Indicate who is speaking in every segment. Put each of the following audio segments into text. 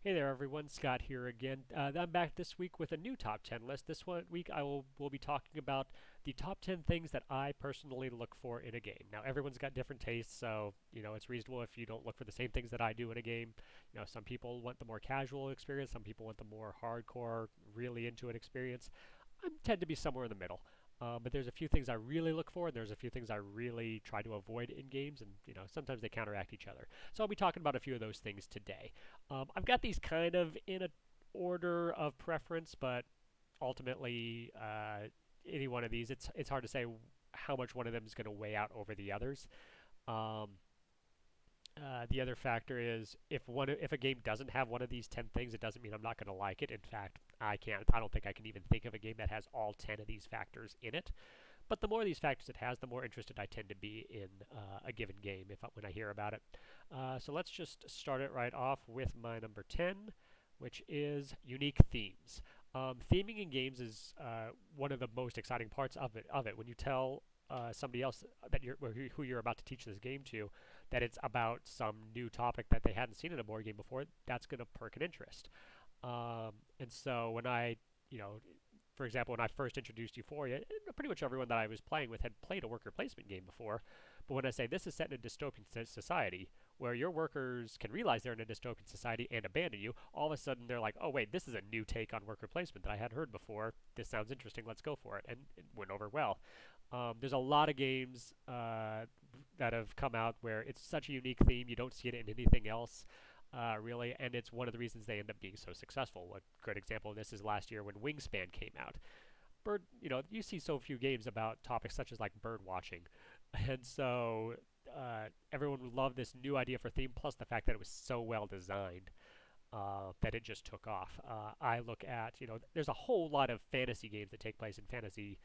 Speaker 1: Hey there, everyone. Scott here again. I'm back this week with a new top 10 list. This one week, I will be talking about the top 10 things that I personally look for in a game. Now, everyone's got different tastes, so it's reasonable if you don't look for the same things that I do in a game. Some people want the more casual experience, some people want the more hardcore, really into it experience. I tend to be somewhere in the middle. But there's a few things I really look for, and there's a few things I really try to avoid in games, and sometimes they counteract each other. So I'll be talking about a few of those things today. I've got these kind of in a order of preference, but ultimately, any one of these, it's hard to say how much one of them is going to weigh out over the others. Um, the other factor is if a game doesn't have one of these 10 things, it doesn't mean I'm not going to like it. In fact, I don't think I can even think of a game that has all 10 of these factors in it. But the more of these factors it has, the more interested I tend to be in a given game when I hear about it. So let's just start it right off with my number 10, which is unique themes. Theming in games is one of the most exciting parts of it. When you tell somebody else that who you're about to teach this game to that it's about some new topic that they hadn't seen in a board game before, that's going to perk an interest. And so when you know, for example, when I first introduced Euphoria, pretty much everyone that I was playing with had played a worker placement game before. But when I say this is set in a dystopian society where your workers can realize they're in a dystopian society and abandon you, all of a sudden they're like, oh, wait, this is a new take on worker placement that I hadn't heard before. This sounds interesting. Let's go for it. And it went over well. There's a lot of games that have come out where it's such a unique theme, you don't see it in anything else. Really, and it's one of the reasons they end up being so successful. A great example of this is last year when Wingspan came out. You see so few games about topics such as like bird watching, and so everyone loved this new idea for theme. Plus the fact that it was so well designed that it just took off. I look at there's a whole lot of fantasy games that take place in fantasy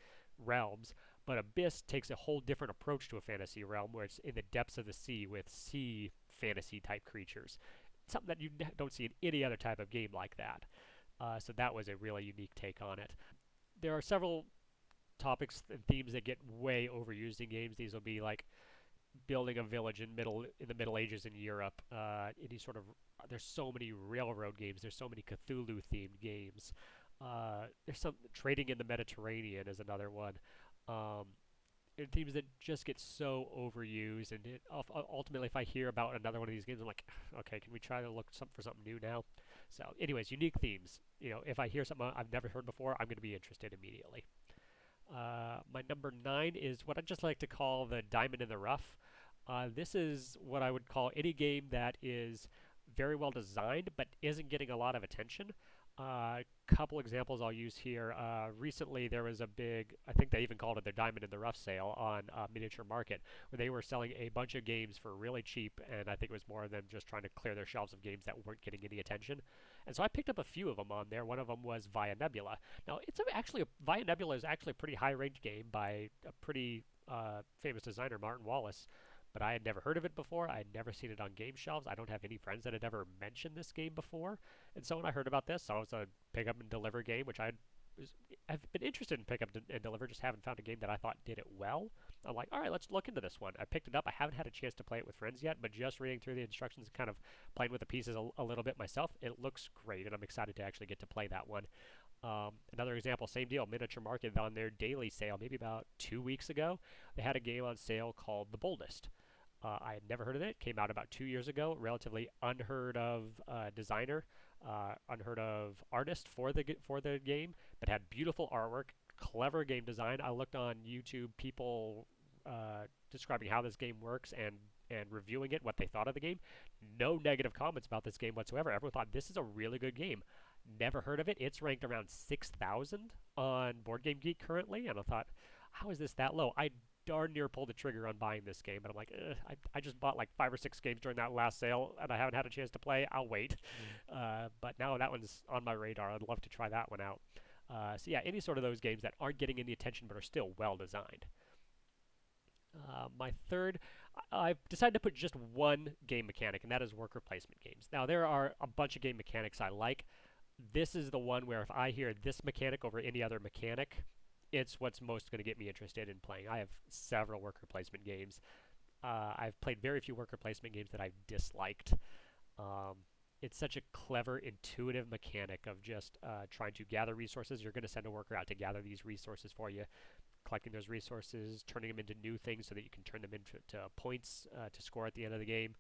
Speaker 1: realms, but Abyss takes a whole different approach to a fantasy realm where it's in the depths of the sea with sea fantasy type creatures. Something that you don't see in any other type of game like that. So that was a really unique take on it. There are several topics and themes that get way overused in games. These will be like building a village in the Middle Ages in Europe. Any sort of there's so many railroad games. There's so many Cthulhu themed games. There's some trading in the Mediterranean is another one. Um, and themes that just get so overused, and ultimately, if I hear about another one of these games, I'm like, okay, can we try to look for something new now? So, anyways, unique themes. If I hear something I've never heard before, I'm going to be interested immediately. My number 9 is what I just like to call the diamond in the rough. This is what I would call any game that is very well designed but isn't getting a lot of attention. Couple examples I'll use here. Recently, there was a big, I think they even called it their Diamond in the Rough sale on Miniature Market, where they were selling a bunch of games for really cheap, and I think it was more of them just trying to clear their shelves of games that weren't getting any attention. And so I picked up a few of them on there. One of them was Via Nebula. Now, Via Nebula is actually a pretty high-ranked game by a pretty famous designer, Martin Wallace. But I had never heard of it before. I had never seen it on game shelves. I don't have any friends that had ever mentioned this game before. And so when I heard about this, I was a pick up and deliver game, which I've been interested in pick up and deliver, just haven't found a game that I thought did it well. I'm like, all right, let's look into this one. I picked it up. I haven't had a chance to play it with friends yet, but just reading through the instructions and kind of playing with the pieces a little bit myself, it looks great, and I'm excited to actually get to play that one. Another example, same deal, Miniature Market on their daily sale, maybe about 2 weeks ago, they had a game on sale called The Boldest. I had never heard of it. Came out about 2 years ago. Relatively unheard of designer, unheard of artist for the game, but had beautiful artwork, clever game design. I looked on YouTube, people describing how this game works and reviewing it, what they thought of the game. No negative comments about this game whatsoever. Everyone thought this is a really good game. Never heard of it. It's ranked around 6,000 on Board Game Geek currently, and I thought, how is this that low? I darn near pulled the trigger on buying this game, but I'm like, I just bought like 5 or 6 games during that last sale, and I haven't had a chance to play. I'll wait. But now that one's on my radar. I'd love to try that one out. So yeah, any sort of those games that aren't getting any attention but are still well designed. My third, I've decided to put just one game mechanic, and that is worker placement games. Now, there are a bunch of game mechanics I like. This is the one where if I hear this mechanic over any other mechanic, it's what's most going to get me interested in playing. I have several worker placement games. I've played very few worker placement games that I've disliked. Um, it's such a clever, intuitive mechanic of just trying to gather resources. You're going to send a worker out to gather these resources for you, collecting those resources, turning them into new things so that you can turn them into points to score at the end of the game.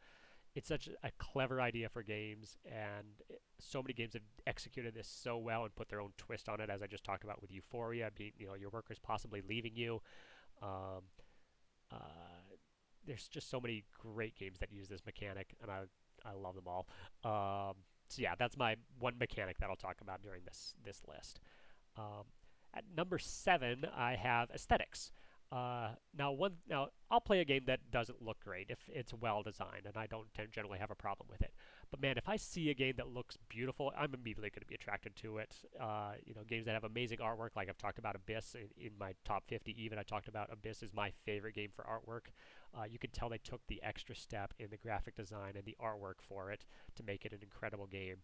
Speaker 1: It's such a clever idea for games, and so many games have executed this so well and put their own twist on it, as I just talked about with Euphoria, being your workers possibly leaving you. Um, uh, there's just so many great games that use this mechanic, and I love them all. So yeah, that's my one mechanic that I'll talk about during this list. Um, at number 7, I have aesthetics. Now I'll play a game that doesn't look great if it's well designed, and I don't generally have a problem with it. But man, if I see a game that looks beautiful, I'm immediately going to be attracted to it. Games that have amazing artwork, like I've talked about Abyss in my top 50. Even I talked about Abyss is my favorite game for artwork. You can tell they took the extra step in the graphic design and the artwork for it to make it an incredible game.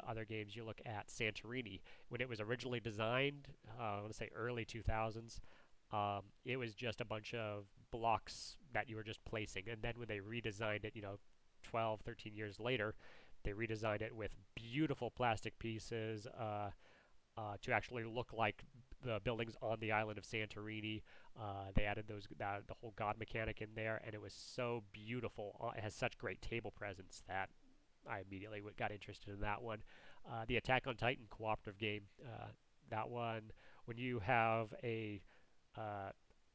Speaker 1: Other games, you look at Santorini. When it was originally designed, I want to say early 2000s, it was just a bunch of blocks that you were just placing. And then when they redesigned it, 12, 13 years later, they redesigned it with beautiful plastic pieces to actually look like the buildings on the island of Santorini. They added the whole god mechanic in there, and it was so beautiful. It has such great table presence that I immediately got interested in that one. The Attack on Titan cooperative game, that one, when you have uh,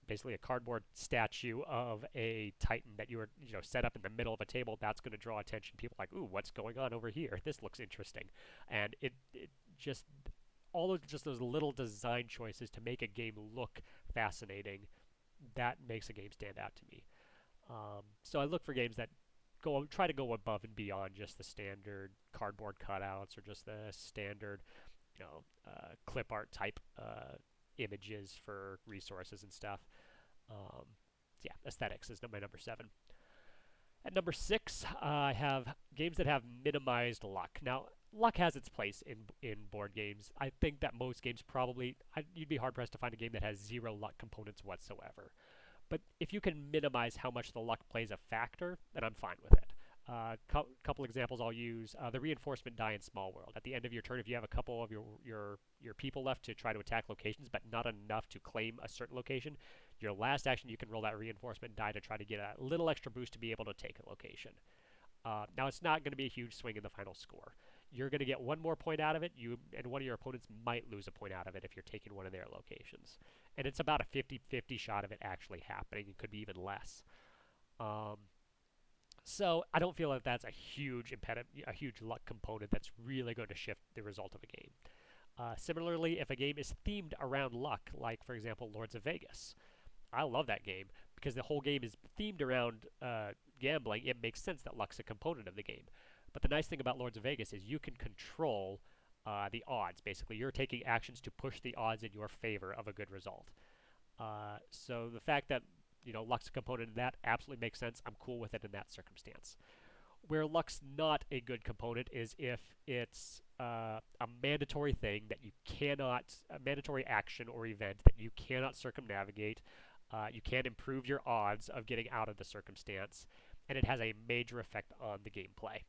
Speaker 1: basically a cardboard statue of a Titan that you were set up in the middle of a table, that's going to draw attention. People are like, ooh, what's going on over here? This looks interesting, and it just all of just those little design choices to make a game look fascinating, that makes a game stand out to me. So I look for games that try to go above and beyond just the standard cardboard cutouts or just the standard, clip art type images for resources and stuff. Yeah, aesthetics is my number 7. At number 6, I have games that have minimized luck. Now, luck has its place in board games. I think that most games you'd be hard pressed to find a game that has zero luck components whatsoever. But if you can minimize how much the luck plays a factor, then I'm fine with it. Couple examples I'll use: the reinforcement die in Small World. At the end of your turn, if you have a couple of your people left to try to attack locations, but not enough to claim a certain location, your last action you can roll that reinforcement die to try to get a little extra boost to be able to take a location. Now it's not going to be a huge swing in the final score. You're going to get one more point out of it. You and one of your opponents might lose a point out of it if you're taking one of their locations. And it's about a 50-50 shot of it actually happening. It could be even less. So I don't feel that that's a huge a huge luck component that's really going to shift the result of a game. Similarly, if a game is themed around luck, like for example Lords of Vegas, I love that game because the whole game is themed around gambling. It makes sense that luck's a component of the game. But the nice thing about Lords of Vegas is you can control the odds. Basically, you're taking actions to push the odds in your favor of a good result. So the fact that luck's a component of that absolutely makes sense. I'm cool with it in that circumstance. Where luck's not a good component is if it's a mandatory thing that you cannot, a mandatory action or event that you cannot circumnavigate. You can't improve your odds of getting out of the circumstance, and it has a major effect on the gameplay.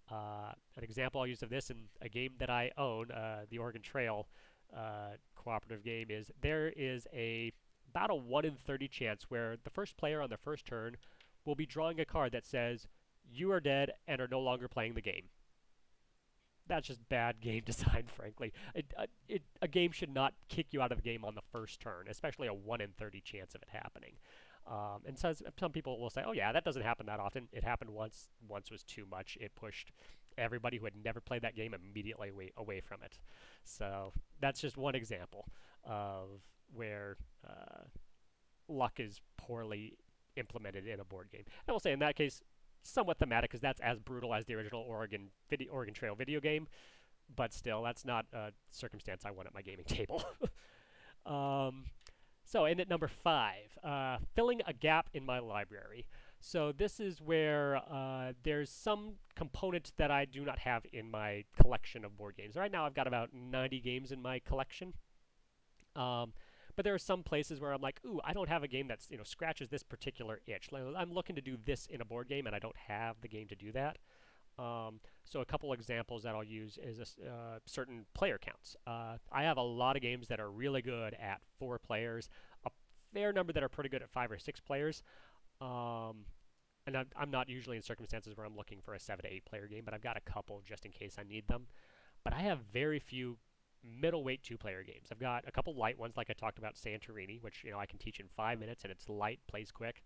Speaker 1: An example I'll use of this in a game that I own, the Oregon Trail cooperative game, is there is about a 1 in 30 chance where the first player on the first turn will be drawing a card that says, you are dead and are no longer playing the game. That's just bad game design, frankly. A game should not kick you out of the game on the first turn, especially a 1 in 30 chance of it happening. And so some people will say, oh yeah, that doesn't happen that often. It happened once. Once was too much. It pushed everybody who had never played that game immediately away from it. So that's just one example of where luck is poorly implemented in a board game. I will say in that case, somewhat thematic because that's as brutal as the original Oregon Trail video game, but still, that's not a circumstance I want at my gaming table. So, in at number 5, filling a gap in my library. So this is where there's some component that I do not have in my collection of board games. Right now, I've got about 90 games in my collection. But there are some places where I'm like, ooh, I don't have a game that's scratches this particular itch. I'm looking to do this in a board game, and I don't have the game to do that. So a couple examples that I'll use is certain player counts. I have a lot of games that are really good at 4 players, a fair number that are pretty good at 5 or 6 players. Um, and I'm not usually in circumstances where I'm looking for a 7 to 8 player game, but I've got a couple just in case I need them. But I have very few middleweight 2 player games. I've got a couple light ones, like I talked about Santorini, which I can teach in 5 minutes and it's light, plays quick.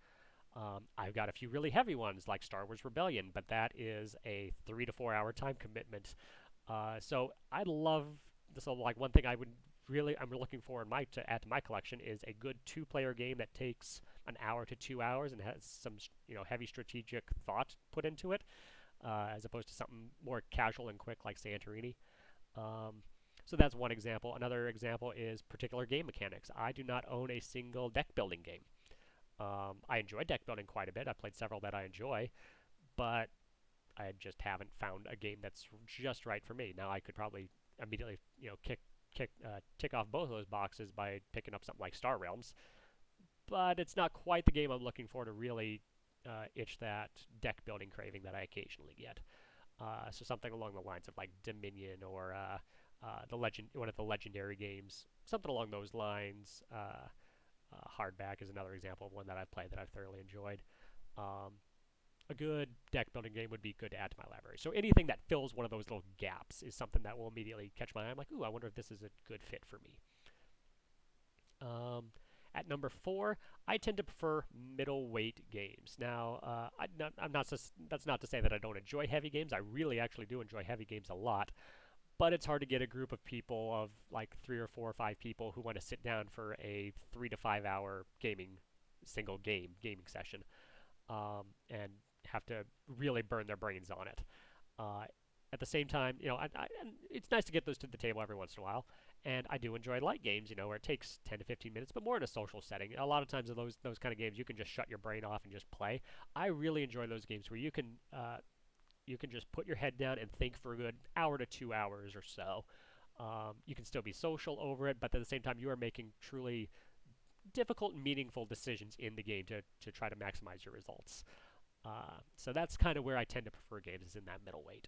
Speaker 1: I've got a few really heavy ones like Star Wars Rebellion, but that is a 3 to 4 hour time commitment. So I love this. Like one thing I'm looking for in my to add to my collection is a good 2 player game that takes an hour to 2 hours and has some heavy strategic thought put into it, as opposed to something more casual and quick like Santorini. Um, so that's one example. Another example is particular game mechanics. I do not own a single deck building game. I enjoy deck building quite a bit. I've played several that I enjoy, but I just haven't found a game that's just right for me. Now I could probably immediately, tick off both of those boxes by picking up something like Star Realms, but it's not quite the game I'm looking for to really itch that deck building craving that I occasionally get. So something along the lines of like Dominion or one of the legendary games, something along those lines. Hardback is another example of one that I've played that I've thoroughly enjoyed. Um, a good deck building game would be good to add to my library. So anything that fills one of those little gaps is something that will immediately catch my eye. I'm like, ooh, I wonder if this is a good fit for me. Um, at number 4, I tend to prefer middleweight games. Now, I'm not. That's not to say that I don't enjoy heavy games. I really actually do enjoy heavy games a lot. But it's hard to get a group of people of like 3 or 4 or 5 people who want to sit down for a 3 to 5 hour single game gaming session, and have to really burn their brains on it. Uh, at the same time, and it's nice to get those to the table every once in a while. And I do enjoy light games, where it takes 10 to 15 minutes, but more in a social setting. A lot of times in those kind of games, you can just shut your brain off and just play. I really enjoy those games where you can just put your head down and think for a good hour to 2 hours or so. You can still be social over it, but at the same time, you are making truly difficult and meaningful decisions in the game to try to maximize your results. So that's kind of where I tend to prefer games, is in that middleweight.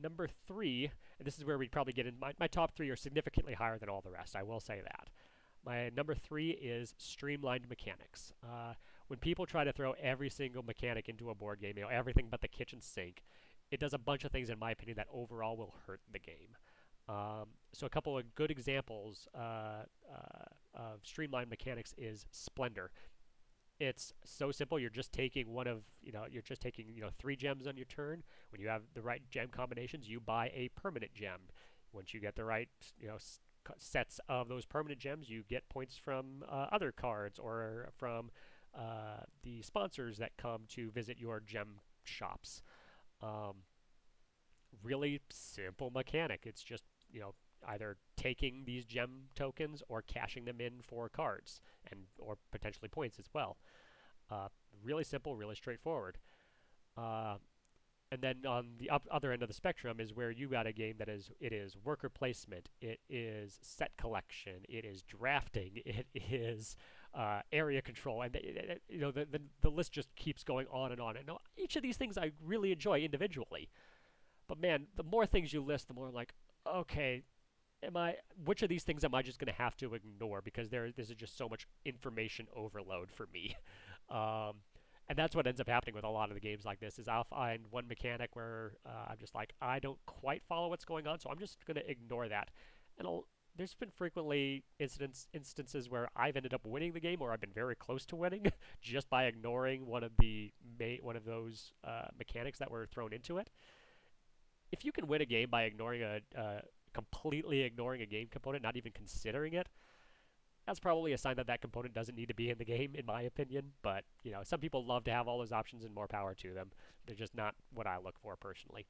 Speaker 1: Number 3, and this is where we'd probably get in. My top 3 are significantly higher than all the rest, I will say that. My number 3 is streamlined mechanics. When people try to throw every single mechanic into a board game, everything but the kitchen sink, it does a bunch of things, in my opinion, that overall will hurt the game. So a couple of good examples of streamlined mechanics is Splendor. It's so simple. You're just taking 3 gems on your turn. When you have the right gem combinations, you buy a permanent gem. Once you get the right, sets of those permanent gems, you get points from other cards or from the sponsors that come to visit your gem shops. Um, Really simple mechanic. It's just, either taking these gem tokens or cashing them in for cards and or potentially points as well. Uh, really simple, really straightforward. Uh, and then on the other end of the spectrum is where you got a game it is worker placement, it is set collection, it is drafting, it is area control, and the list just keeps going on and on. And each of these things I really enjoy individually, but man, the more things you list, the more I'm like, okay, which of these things am I just going to have to ignore because this is just so much information overload for me. Um, and that's what ends up happening with a lot of the games like this is I'll find one mechanic where I'm just like, I don't quite follow what's going on, so I'm just going to ignore that. And there's been frequently instances where I've ended up winning the game or I've been very close to winning just by ignoring one of those mechanics that were thrown into it. If you can win a game by completely ignoring a game component, not even considering it, that's probably a sign that that component doesn't need to be in the game, in my opinion. But some people love to have all those options, and more power to them. They're just not what I look for personally.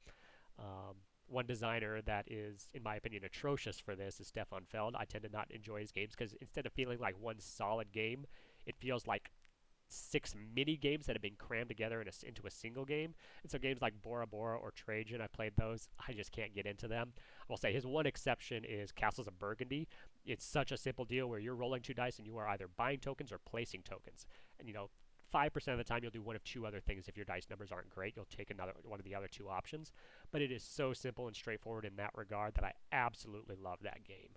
Speaker 1: Um, One designer that is, in my opinion, atrocious for this is Stefan Feld. I tend to not enjoy his games because instead of feeling like one solid game, it feels like 6 mini games that have been crammed together into a single game. And so games like Bora Bora or Trajan, I've played those. I just can't get into them. I will say his one exception is Castles of Burgundy. It's such a simple deal where you're rolling 2 dice and you are either buying tokens or placing tokens. And 5% of the time you'll do one of two other things. If your dice numbers aren't great, you'll take another one of the other two options. But it is so simple and straightforward in that regard that I absolutely love that game.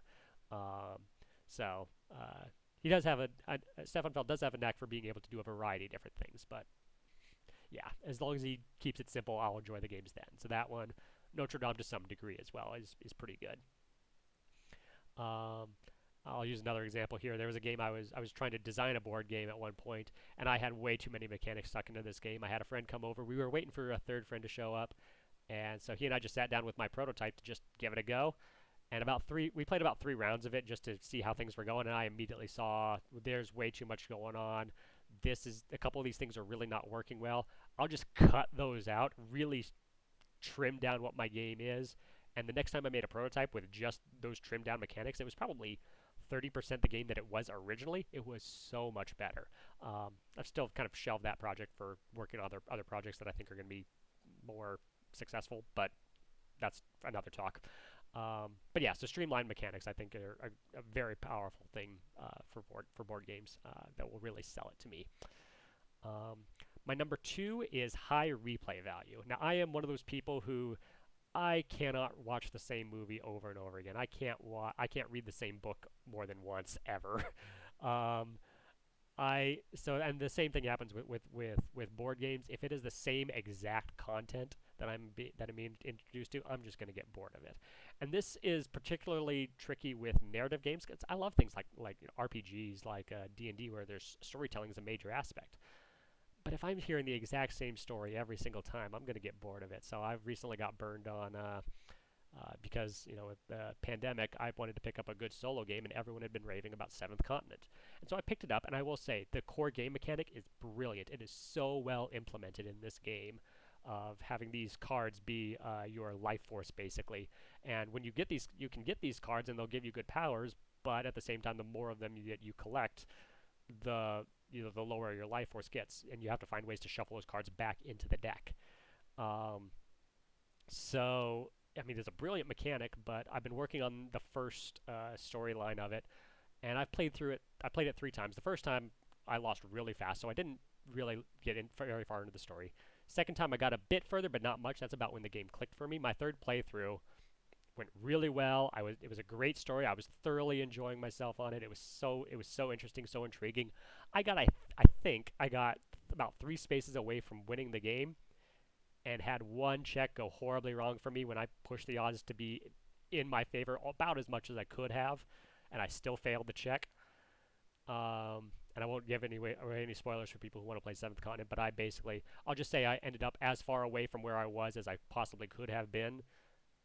Speaker 1: Um, so he does have Stefan Feld does have a knack for being able to do a variety of different things. But yeah, as long as he keeps it simple, I'll enjoy the games then. So that one, Notre Dame to some degree as well, is pretty good. Um, I'll use another example here. There was a game I was trying to design a board game at one point, and I had way too many mechanics stuck into this game. I had a friend come over. We were waiting for a third friend to show up, and so he and I just sat down with my prototype to just give it a go. And we played about 3 rounds of it just to see how things were going, and I immediately saw there's way too much going on. This is a couple of these things are really not working well. I'll just cut those out, really trim down what my game is. And the next time I made a prototype with just those trimmed down mechanics, it was probably 30% the game that it was originally. It was so much better. I've still kind of shelved that project for working on other projects that I think are going to be more successful, but that's another talk. But yeah, so streamlined mechanics I think are a very powerful thing for board games that will really sell it to me. Um, my number two is high replay value. Now I am one of those people who I cannot watch the same movie over and over again. I can't read the same book more than once ever. um, and the same thing happens with board games. If it is the same exact content that I'm being introduced to, I'm just going to get bored of it. And this is particularly tricky with narrative games. 'Cause I love things like RPGs, like D&D, where there's storytelling is a major aspect. But if I'm hearing the exact same story every single time, I'm going to get bored of it. So I've recently got burned on because with the pandemic, I wanted to pick up a good solo game, and everyone had been raving about Seventh Continent. And so I picked it up, and I will say the core game mechanic is brilliant. It is so well implemented in this game of having these cards be your life force, basically. And when you get these, you can get these cards, and they'll give you good powers. But at the same time, the more of them you collect, the the lower your life force gets, and you have to find ways to shuffle those cards back into the deck. Um, so I mean, it's a brilliant mechanic, but I've been working on the first storyline of it, and I've played through it. I played it 3 times. The first time I lost really fast, so I didn't really get in very far into the story. Second time I got a bit further, but not much. That's about when the game clicked for me. My third playthrough went really well. It was a great story. I was thoroughly enjoying myself on it. It was so interesting, so intriguing. I think I got about 3 spaces away from winning the game, and had one check go horribly wrong for me when I pushed the odds to be in my favor about as much as I could have, and I still failed the check. And I won't give any spoilers for people who want to play Seventh Continent, but I'll just say I ended up as far away from where I was as I possibly could have been,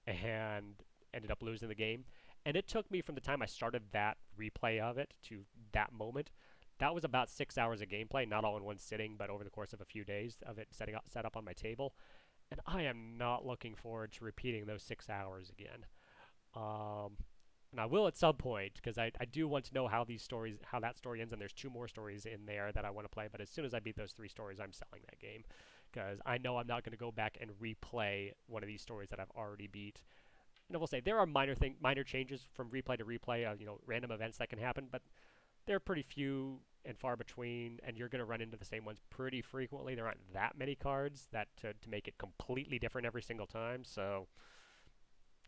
Speaker 1: and ended up losing the game. And it took me from the time I started that replay of it to that moment. That was about 6 hours of gameplay, not all in one sitting, but over the course of a few days of it set up on my table. And I am not looking forward to repeating those 6 hours again. Um, and I will at some point, because I do want to know how that story ends, and there's 2 more stories in there that I want to play. But as soon as I beat those 3 stories, I'm selling that game, because I know I'm not going to go back and replay one of these stories that I've already beat. And I will say there are minor changes from replay to replay, random events that can happen, but they're pretty few and far between, and you're going to run into the same ones pretty frequently. There aren't that many cards to make it completely different every single time, so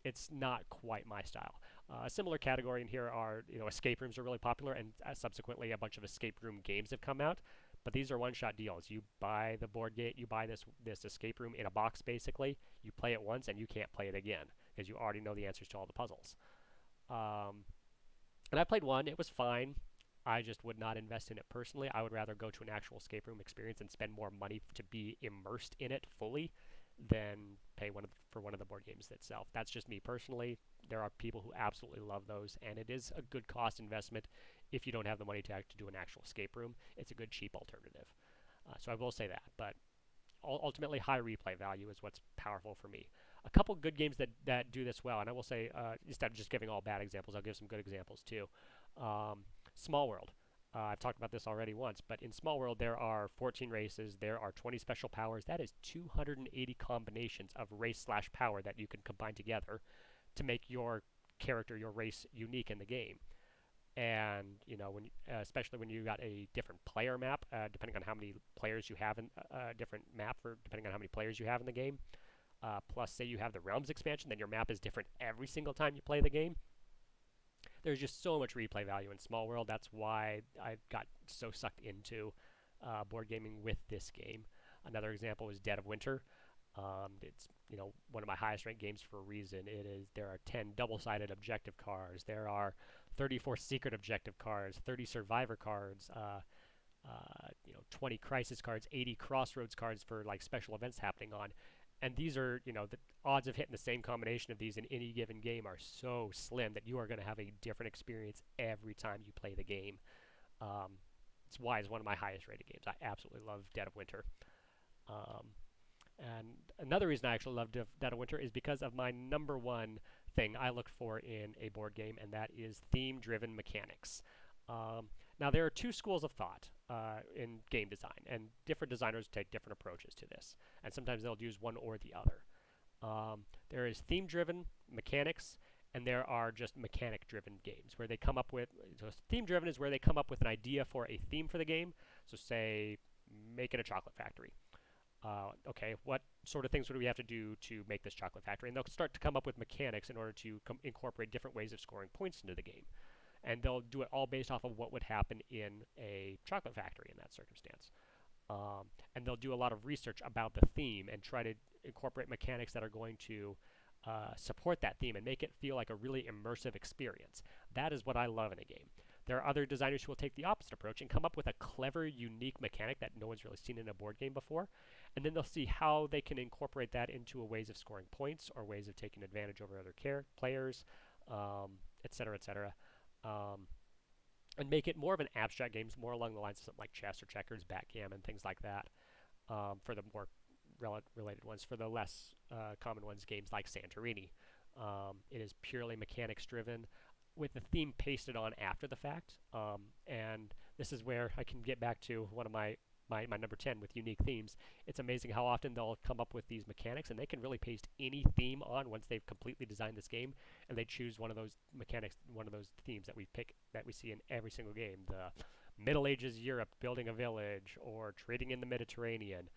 Speaker 1: it's not quite my style. A similar category in here are, escape rooms are really popular, and subsequently a bunch of escape room games have come out. But these are one-shot deals. You buy the board game, you buy this escape room in a box, basically. You play it once, and you can't play it again because you already know the answers to all the puzzles. Um, and I played one; it was fine. I just would not invest in it personally. I would rather go to an actual escape room experience and spend more money to be immersed in it fully than pay for one of the board games itself. That's just me personally. There are people who absolutely love those, and it is a good cost investment if you don't have the money to actually do an actual escape room. It's a good cheap alternative. So I will say that, but ultimately high replay value is what's powerful for me. A couple good games that do this well, and I will say, instead of just giving all bad examples, I'll give some good examples too. Small World. I've talked about this already once, but in Small World there are 14 races, there are 20 special powers. That is 280 combinations of race/power that you can combine together to make your character, your race, unique in the game. And especially when you got a different player map, depending on how many players you have in a different map for depending on how many players you have in the game. Plus, say you have the Realms expansion, then your map is different every single time you play the game. There's just so much replay value in Small World. That's why I got so sucked into board gaming with this game. Another example is Dead of Winter. It's one of my highest ranked games for a reason. There are 10 double-sided objective cards. There are 34 secret objective cards, 30 survivor cards, 20 crisis cards, 80 crossroads cards for like special events happening on. And these are, the odds of hitting the same combination of these in any given game are so slim that you are going to have a different experience every time you play the game. Um, it's why it's one of my highest rated games. I absolutely love Dead of Winter. Um, and another reason I actually love Dead of Winter is because of my number one thing I look for in a board game, and that is theme-driven mechanics. Um, Now, there are two schools of thought in game design, and different designers take different approaches to this, and sometimes they'll use one or the other. There is theme-driven mechanics, and there are just mechanic-driven games where they come up with. So theme-driven is where they come up with an idea for a theme for the game. So, say, making a chocolate factory. Okay, what sort of things would we have to do to make this chocolate factory? And they'll start to come up with mechanics in order to incorporate different ways of scoring points into the game. And they'll do it all based off of what would happen in a chocolate factory in that circumstance. And they'll do a lot of research about the theme and try to incorporate mechanics that are going to support that theme and make it feel like a really immersive experience. That is what I love in a game. There are other designers who will take the opposite approach and come up with a clever, unique mechanic that no one's really seen in a board game before, and then they'll see how they can incorporate that into ways of scoring points or ways of taking advantage over other players, etc., etc. Um, and make it more of an abstract game, more along the lines of something like chess or checkers, backgammon, things like that. For the more related ones, for the less common ones, games like Santorini. It is purely mechanics driven, with the theme pasted on after the fact. And this is where I can get back to one of my number 10 with unique themes. It's amazing how often they'll come up with these mechanics, and they can really paste any theme on once they've completely designed this game, and they choose one of those mechanics, one of those themes that we pick, that we see in every single game. The Middle Ages Europe building a village, or trading in the Mediterranean.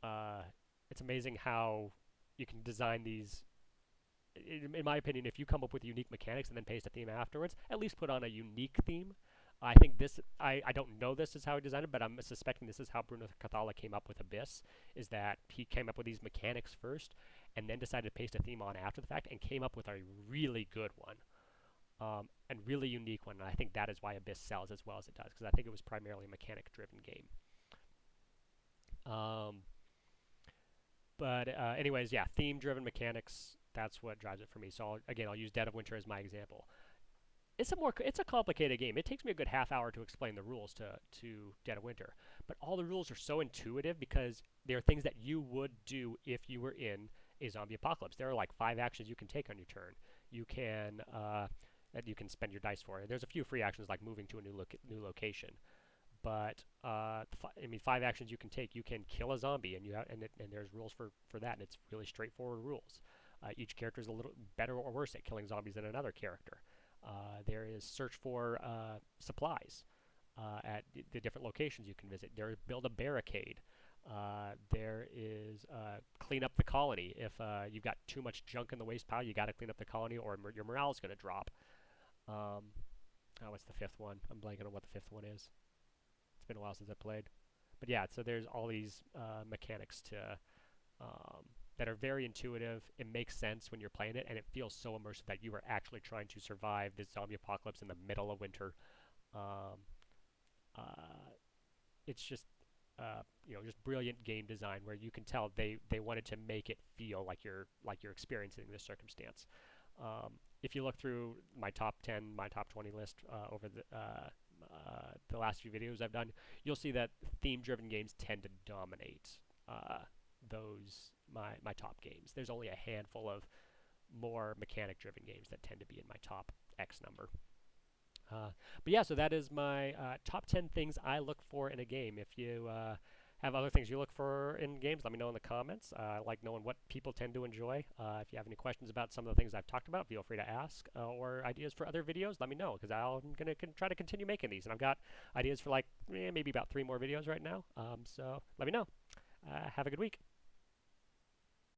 Speaker 1: Uh, it's amazing how you can design these. In my opinion, if you come up with unique mechanics and then paste a theme afterwards, at least put on a unique theme. I think this, I don't know this is how he designed it, but I'm suspecting this is how Bruno Cathala came up with Abyss, is that he came up with these mechanics first and then decided to paste a theme on after the fact and came up with a really good one, and really unique one. And I think that is why Abyss sells as well as it does, because I think it was primarily a mechanic-driven game. Um, but anyways, yeah, theme-driven mechanics, that's what drives it for me. So I'll use Dead of Winter as my example. It's a complicated game. It takes me a good half hour to explain the rules to Dead of Winter, but all the rules are so intuitive because they're things that you would do if you were in a zombie apocalypse. There are like 5 actions you can take on your turn. You can that you can spend your dice for. There's a few free actions like moving to a new location, but 5 actions you can take. You can kill a zombie, and and there's rules for that, and it's really straightforward rules. Each character is a little better or worse at killing zombies than another character. There is search for supplies at the different locations you can visit. There is build a barricade. There is clean up the colony. If you've got too much junk in the waste pile, you got to clean up the colony, or your morale is going to drop. What's the fifth one? I'm blanking on what the fifth one is. It's been a while since I played. But yeah, so there's all these mechanics that are very intuitive. It makes sense when you're playing it, and it feels so immersive that you are actually trying to survive this zombie apocalypse in the middle of winter. Um, uh, it's just brilliant game design where you can tell they wanted to make it feel like you're experiencing this circumstance. If you look through my top 10, my top 20 list over the last few videos I've done, you'll see that theme-driven games tend to dominate those my top games. There's only a handful of more mechanic-driven games that tend to be in my top X number. But yeah, so that is my top 10 things I look for in a game. If you have other things you look for in games, let me know in the comments. I like knowing what people tend to enjoy. If you have any questions about some of the things I've talked about, feel free to ask. Or ideas for other videos, let me know, because I'm going to try to continue making these. And I've got ideas for like maybe about 3 more videos right now. So let me know. Have a good week.